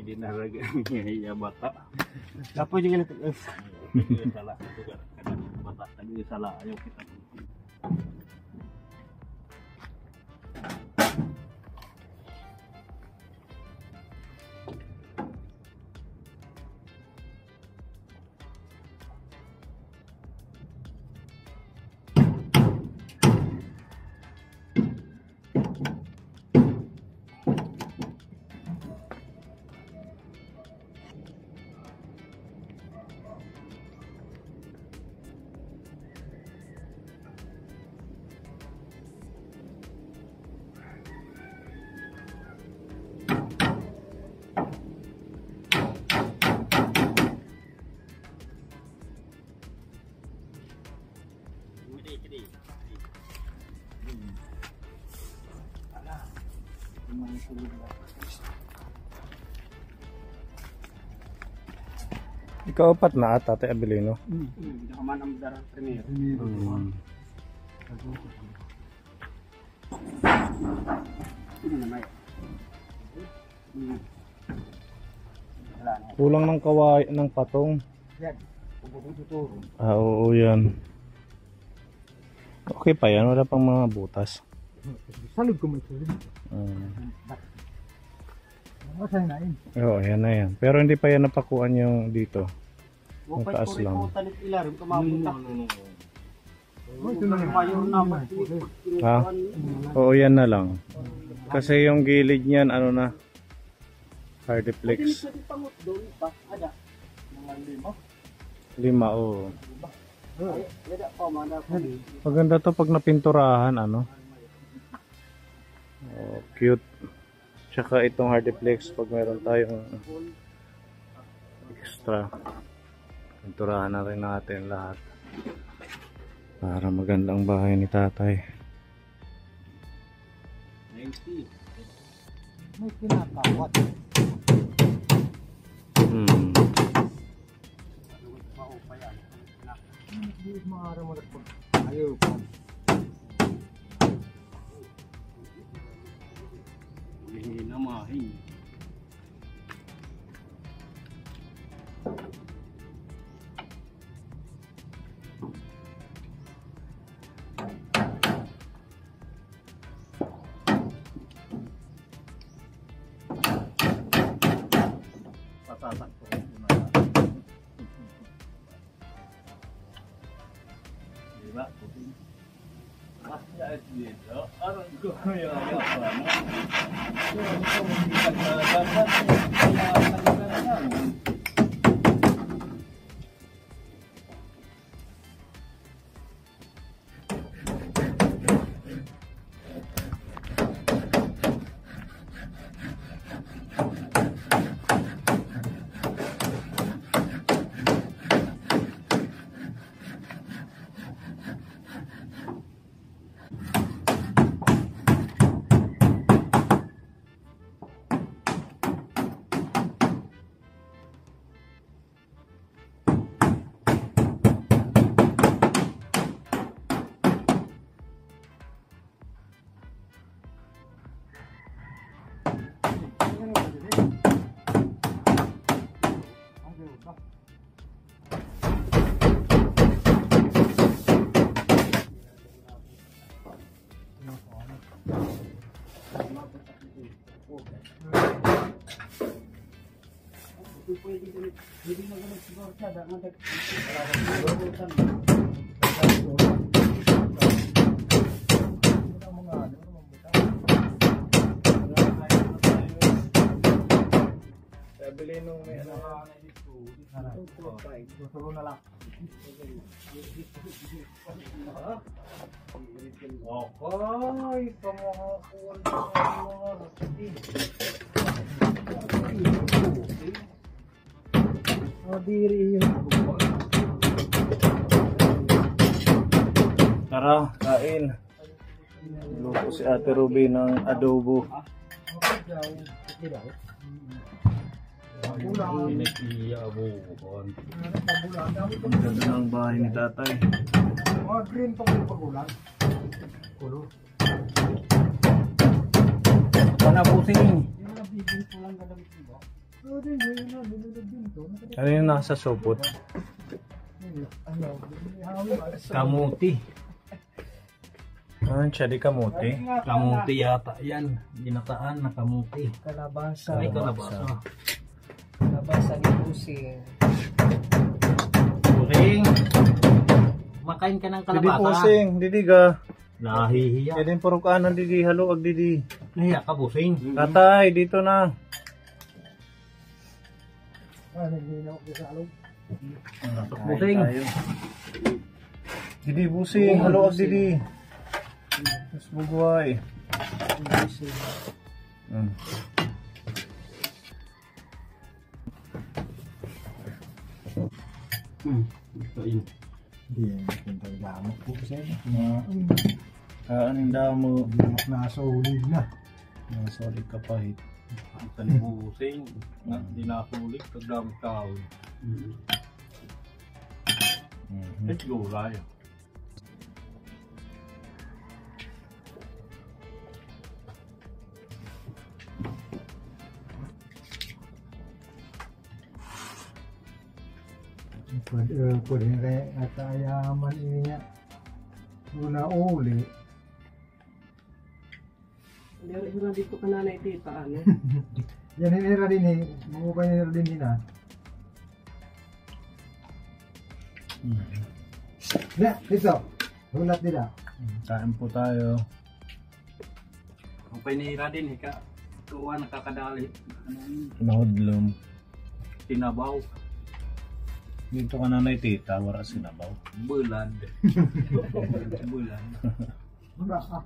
Hindi na lagi ya bata. Apa juga salah juga bata tadi salah ayo kita. Ikaw apat na ata, Ate Abelino. Hindi ka man ang darang premier. Kulang ng kaway ng patong. Ah, oo yan. Okay pa yan, wala pang mga butas. Salud ko may salud. Masay na yun. Oo, yan na yan. Pero hindi pa yan napakuan yung dito. Yung taas lang. Ha? Oo, yan na lang. Kasi yung gilid niyan, ano na, hardiplex. 5, oo. Maganda to pag napinturahan, ano. Oh, cute. Tsaka itong hardiplex pag meron tayong extra, pinturahan na rin natin lahat para magandang bahay ni tatay. May kinakawat. Ayaw pa. Hindi na mahin. Pasasak ko. Diba? Masya dito. Aron ko yung apa. Hindi na ganun siguro siya dahil Abelino may ano Susulo na lang. okay, pamahakuan Diri yun. Tara, kain. Luto si Ate Ruby ng adobo. Ganda ng bahay ni tatay. Mga green pa yung pagulan. Kulo. Panabusing. Yung nabibig ko lang gadamit mo. Oh, din, nilulog din to. Ano yung nasa supot? Ano, hawin ba? Kamuti. Ah, siya di kamote. Kamuti yata yan. Ginataan na kamuti. Kalabasa. Ay, kalabasa. Kalabasa ni Pusing. Pusing. Makain ka ng Didi kalabasa. pusing, didi ga. Nahihiya. Didi purukanan didi, halo ag didi. Nahiya ka, Pusing. Tatay, dito na. Naghihinaw ko sa alog. Pusing. Didi pusing, halo ag didi. Mas bugway. Ito yun. Hindi yan. Pintay gamot po kasi. Kaaning damo. Nasa ulig na. Solid kapahit. Ang tanibusing. Hindi nasulit. Kagdamit tao. Let's go, Raya. Pwede rin at ayaman niya. Una uli. Hira dito ka na naitita, ano? Yan hinira din eh. Mukha hinira din din ah. Na, dito. Hulat nila. Kain po tayo. Ang painira din, hika. Tuwa nakakadali. Nahudlom. Tinabaw. Dito ka nanay tita, wala sinabaw. Bulad. Bulad. Wala ah.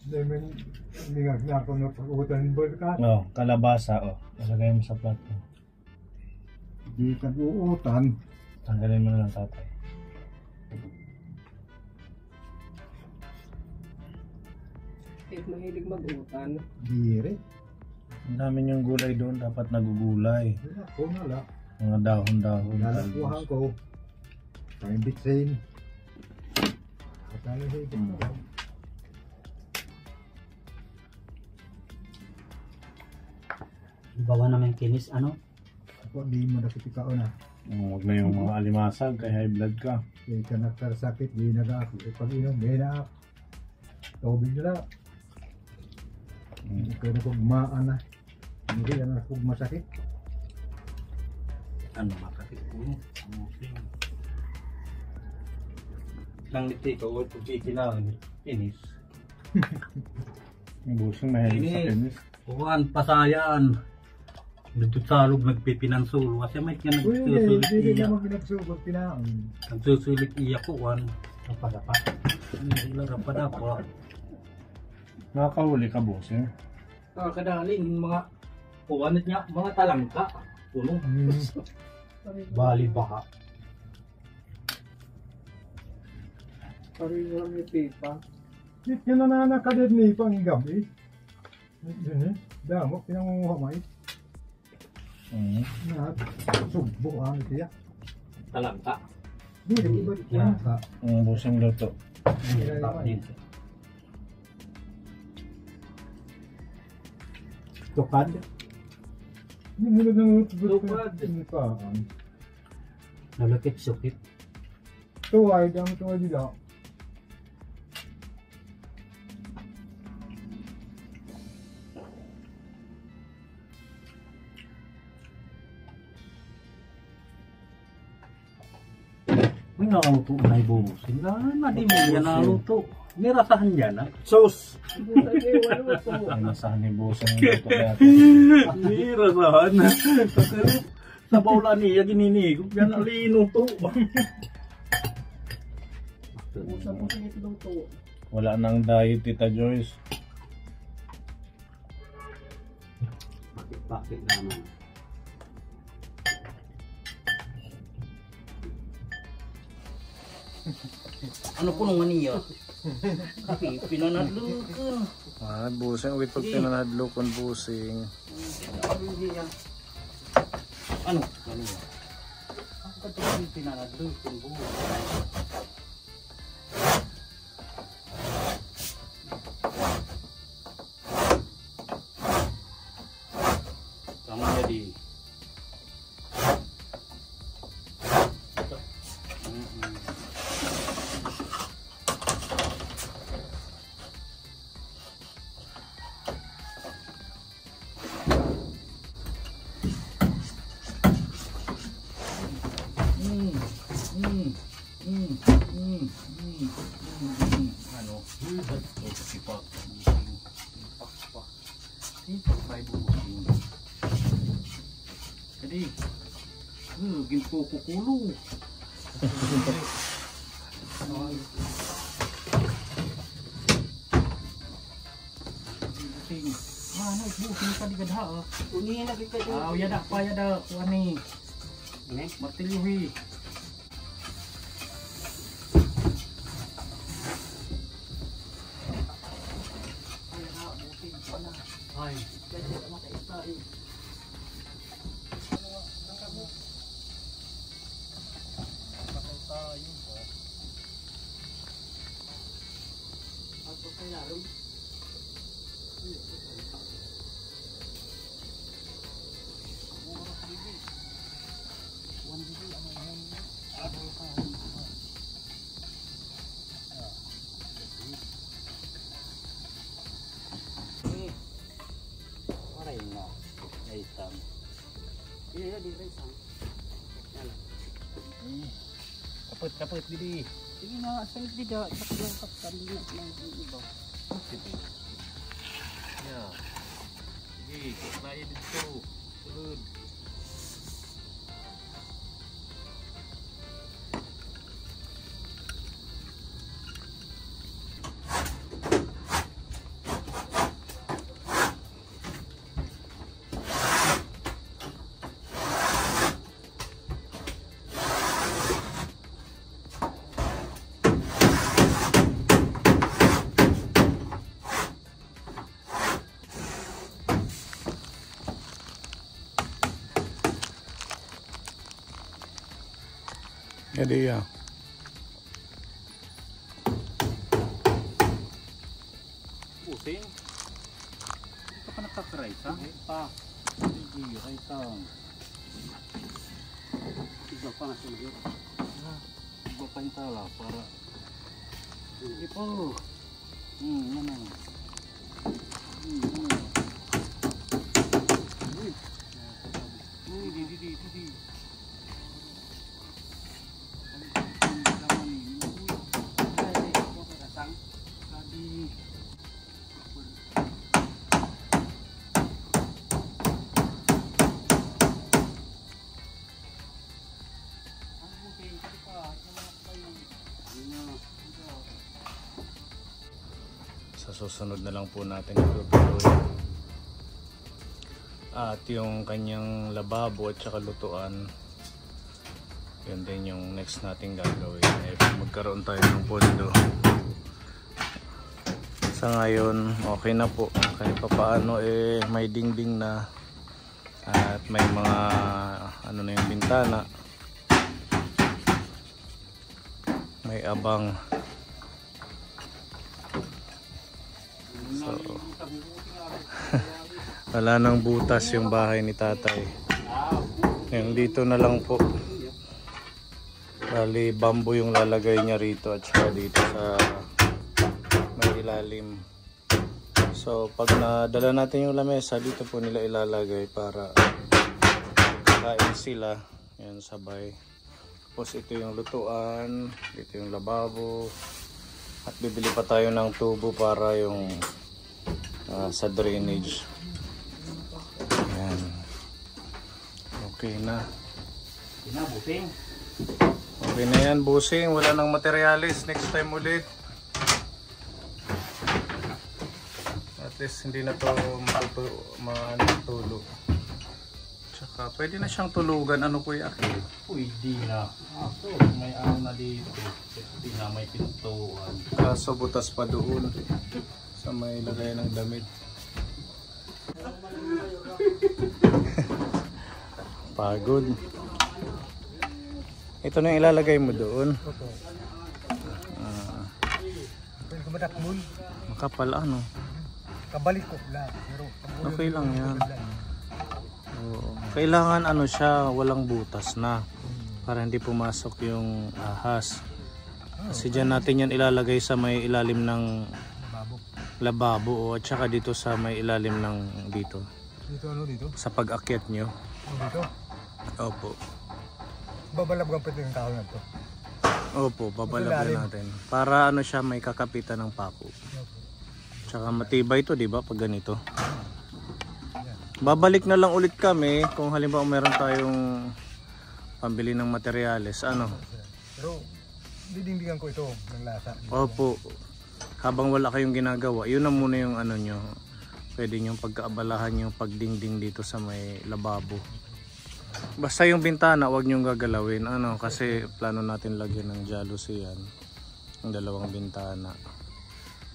Dahil hindi nga ako napag-utan ng ka. Oh, kalabasa oh. Ilagay mo sa plato. Hindi tag-uutan. Tanggalin mo na lang tatay. Mahilig mag-utan. Diri. Ang dami niyong gulay doon, dapat nagugulay. Wala ko na lang. Mga dahon-dahon. Nalakuhan ko. Kain bitsin. Kasali higit na lang. Bawa naman kinis, ano? Ako di mo nakipikao na. Huwag na yung mga alimasag, kay high blood ka. Kaya ka nagkarsakit, di na ako. Pag inom, di na ako. Tubig na lang. Kaya na kong maan na. Hindi na ako masakit. Ano makakit ko? Musing. Nang niti ka, huwag pagkikinaan. Kinis. Yung busing mahilig sa kinis. Kuhan, pasayan. Dito sa loob nagpipinansulo. Kasi may ka nagsusulit Hindi iya. naman pinagsugod pinaan. Nagsusulit iya ko, kuhan. Napadapa. Hindi lang napadapa. Nakakahuli ka busing. Kadaling mga kuhan niya, mga talangka. Puno. Bali baha. Pari lang yung pipa. Hindi ka na nakadid ni pang gabi. Yun eh. Damo, pinangunguhamay. Na, subbo ang tiyak. Talangka. Hindi, iba yan ka. Ang busing luto. Tukad. Hindi mo lang Tukad. Tukad. Nalakit sukit. Tuway, dami tuway dila. May naluto na ibubusin. Na di mo yan naluto. Nirasahan yan ha. Sauce. Ang nasahan ni busing luto dati. Nirasahan. Sa bawla niya gininigog. Yan ang linuto. Wala nang diet, Tita Joyce. Bakit naman? Ano po nung maniya? Pinanadlo ka. Ah, busing. Wait, pag pinanadlo kon busing. Ano? Maniya? Ang pati pinanadlo kung buo. Tama niya Di. Ginpo kukulo. Ano, buking ka di gadha. Unihin na kita dito. Yada pa yada kuani. Martilyuhi. Ay. Kapit gini. Sige na, sa tidak. Saklang kapitang lang iba. Ya. Sige, kumain dito. Tulad. Jadi ya. Pusing. Hindi ka pa nakakaraisa? Pa. Hindi, raisa. Iba pa nga sumagot. Iba pa yung tala para... Hindi po. Yan na. Di. Sa susunod na lang po natin itutuloy. At yung kanyang lababo at saka lutuan, yun din yung next natin gagawin. Magkaroon tayo ng pondo. Sa ngayon, okay na po. Kahit pa paano may dingding na. At may mga ano na yung bintana. May abang. So, wala nang butas yung bahay ni tatay. Ngayon dito na lang po. Bali bamboo yung lalagay niya rito at saka dito sa may ilalim. So pag nadala natin yung lamesa, dito po nila ilalagay para kain sila. Yan sabay. Tapos ito yung lutuan, dito yung lababo. At bibili pa tayo ng tubo para yung sa drainage. Yan. Okay na. Busing. Okay na yan, busing. Wala nang materialis. Next time ulit. At least hindi na to matulog. Tsaka pwede na siyang tulugan. Ano kuya? Pwede na. So, may ano na dito. Pwede na may pintuan. Kaso butas pa doon. Sa may lagay ng damit. Pagod. Ito na yung ilalagay mo doon. Pwede ko matakmoy. Makapal ano. Kabalik ko lang. Pero Okay lang yan. Oo. Kailangan ano siya, walang butas na. Para hindi pumasok yung ahas. Kasi dyan natin yan ilalagay sa may ilalim ng lababo. At saka dito sa may ilalim ng dito. dito ano dito? Sa pag-akyat nyo. Dito? Opo. Babalabgan pa ito yung tao na ito. Opo, babalagyan natin. Para ano siya, may kakapitan ng pako. Tsaka matibay ito, di ba? Pag ganito. babalik na lang ulit kami kung halimbawa meron tayong pambili ng materyales. Ano? Pero didingdingan ko ito ng lasa. Opo. Habang wala kayong ginagawa, yun na muna yung ano nyo. Pwede nyo pagkaabalahan yung pagdingding dito sa may lababo. Basta yung bintana, wag nyong gagalawin. Ano, kasi plano natin lagyan ng jalousie yan. Yung dalawang bintana.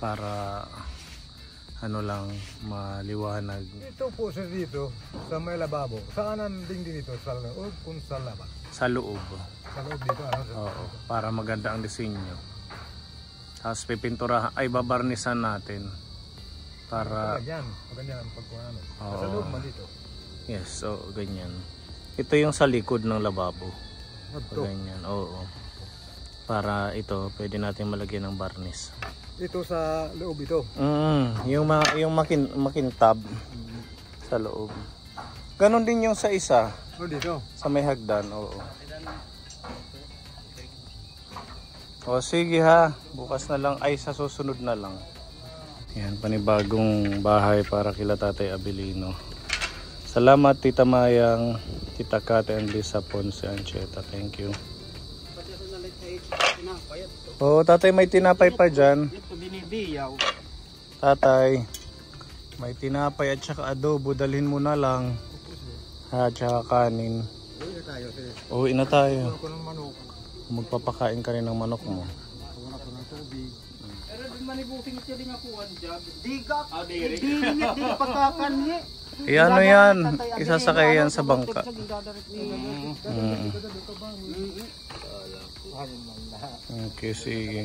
Para ano lang, maliwanag. Ito po sir dito, sa may lababo. Saan ang dingding ito? Sa loob kung sa labas? Sa loob. Sa loob dito, ano? Oo, para maganda ang disenyo. Tapos pipinturahan, ay babarnisan natin. Para, Ganyan ang pagkuhan. Oo. Sa loob man dito. yes, so ganyan. Ito yung sa likod ng lababo. Ito. Ganyan, oo. Para ito, pwede natin malagyan ng varnish. Ito sa loob ito. Yung makintab sa loob. Ganon din yung sa isa, Oh, dito. sa may hagdan, oo. O sige ha, bukas na lang, ay sa susunod na lang. Yan, panibagong bahay para kila Tatay Abilino. Salamat Tita Mayang, Tita Kat and Lisa Ponce Ancheta. Thank you. Oo, tatay, may tinapay pa dyan. Ito binibiyaw. Tatay, may tinapay at saka adobo. Dalhin mo na lang. At saka kanin. Uwi na tayo. Uwi na tayo. Ako ng manok. Magpapakain ka rin ng manok mo. Wala ko ng tubig. Pero din manibusing ito din ako ang job. Diga, Diri. di pagkakanhi. Ano yan? Isasakay yan sa bangka. Okay, sige.